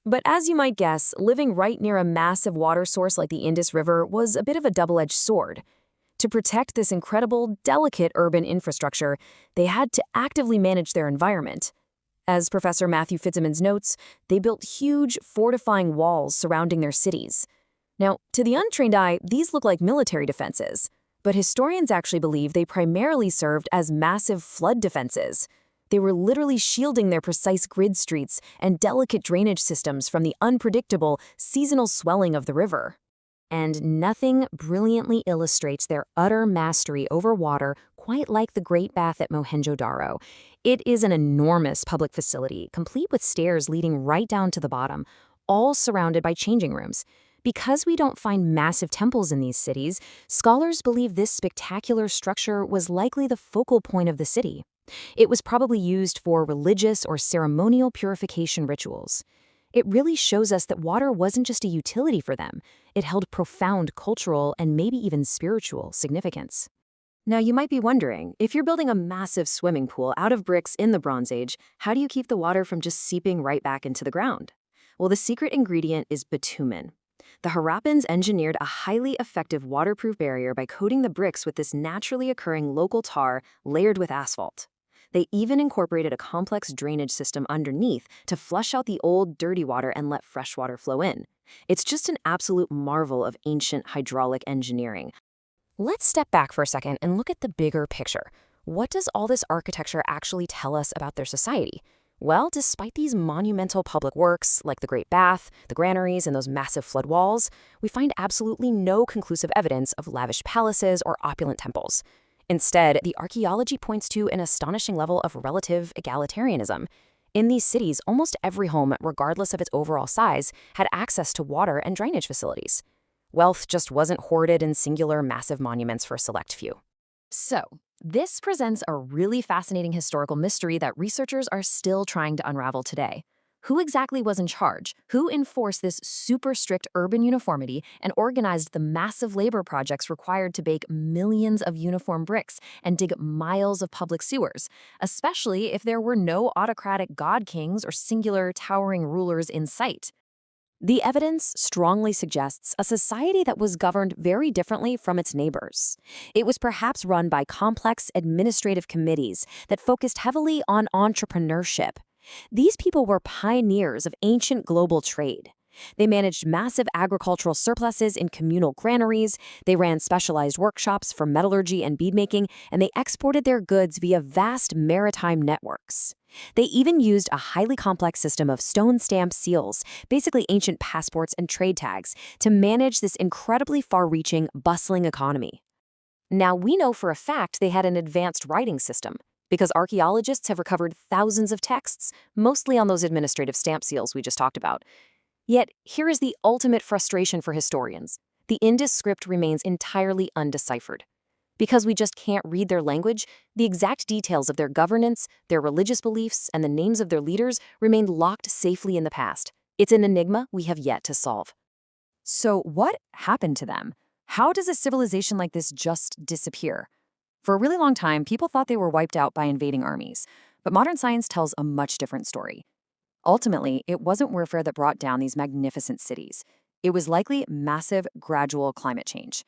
But as you might guess, living right near a massive water source like the Indus River was a bit of a double-edged sword. To protect this incredible, delicate urban infrastructure, they had to actively manage their environment. As Professor Matthew Fitzsimmons notes, they built huge, fortifying walls surrounding their cities. Now, to the untrained eye, these look like military defenses, but historians actually believe they primarily served as massive flood defenses. They were literally shielding their precise grid streets and delicate drainage systems from the unpredictable, seasonal swelling of the river. And nothing brilliantly illustrates their utter mastery over water quite like the Great Bath at Mohenjo-Daro. It is an enormous public facility, complete with stairs leading right down to the bottom, all surrounded by changing rooms. Because we don't find massive temples in these cities, scholars believe this spectacular structure was likely the focal point of the city. It was probably used for religious or ceremonial purification rituals. It really shows us that water wasn't just a utility for them. It held profound cultural and maybe even spiritual significance. Now, you might be wondering, if you're building a massive swimming pool out of bricks in the Bronze Age, how do you keep the water from just seeping right back into the ground? Well, the secret ingredient is bitumen. The Harappans engineered a highly effective waterproof barrier by coating the bricks with this naturally occurring local tar layered with asphalt. They even incorporated a complex drainage system underneath to flush out the old, dirty water and let fresh water flow in. It's just an absolute marvel of ancient hydraulic engineering. Let's step back for a second and look at the bigger picture. What does all this architecture actually tell us about their society? Well, despite these monumental public works, like the Great Bath, the granaries, and those massive flood walls, we find absolutely no conclusive evidence of lavish palaces or opulent temples. Instead, the archaeology points to an astonishing level of relative egalitarianism. In these cities, almost every home, regardless of its overall size, had access to water and drainage facilities. Wealth just wasn't hoarded in singular, massive monuments for a select few. So, this presents a really fascinating historical mystery that researchers are still trying to unravel today. Who exactly was in charge? Who enforced this super strict urban uniformity and organized the massive labor projects required to bake millions of uniform bricks and dig miles of public sewers, especially if there were no autocratic god kings or singular towering rulers in sight? The evidence strongly suggests a society that was governed very differently from its neighbors. It was perhaps run by complex administrative committees that focused heavily on entrepreneurship. These people were pioneers of ancient global trade. They managed massive agricultural surpluses in communal granaries, they ran specialized workshops for metallurgy and beadmaking, and they exported their goods via vast maritime networks. They even used a highly complex system of stone stamp seals, basically ancient passports and trade tags, to manage this incredibly far-reaching, bustling economy. Now, we know for a fact they had an advanced writing system, because archaeologists have recovered thousands of texts, mostly on those administrative stamp seals we just talked about. Yet, here is the ultimate frustration for historians. The Indus script remains entirely undeciphered. Because we just can't read their language, the exact details of their governance, their religious beliefs, and the names of their leaders remained locked safely in the past. It's an enigma we have yet to solve. So, what happened to them? How does a civilization like this just disappear? For a really long time, people thought they were wiped out by invading armies, but modern science tells a much different story. Ultimately, it wasn't warfare that brought down these magnificent cities. It was likely massive, gradual climate change.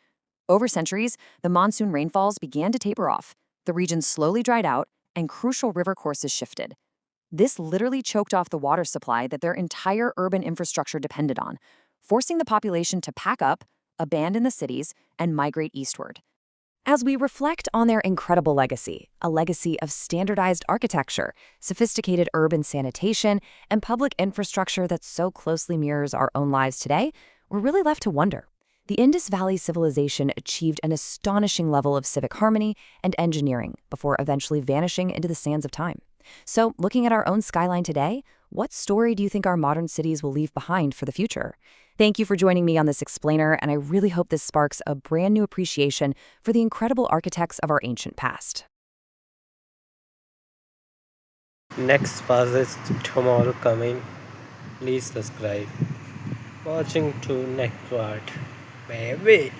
Over centuries, the monsoon rainfalls began to taper off, the region slowly dried out, and crucial river courses shifted. This literally choked off the water supply that their entire urban infrastructure depended on, forcing the population to pack up, abandon the cities, and migrate eastward. As we reflect on their incredible legacy, a legacy of standardized architecture, sophisticated urban sanitation, and public infrastructure that so closely mirrors our own lives today, we're really left to wonder. The Indus Valley Civilization achieved an astonishing level of civic harmony and engineering before eventually vanishing into the sands of time. So, looking at our own skyline today, what story do you think our modern cities will leave behind for the future? Thank you for joining me on this explainer, and I really hope this sparks a brand new appreciation for the incredible architects of our ancient past. Next part is tomorrow coming. Please subscribe. Watching to next part. Baby.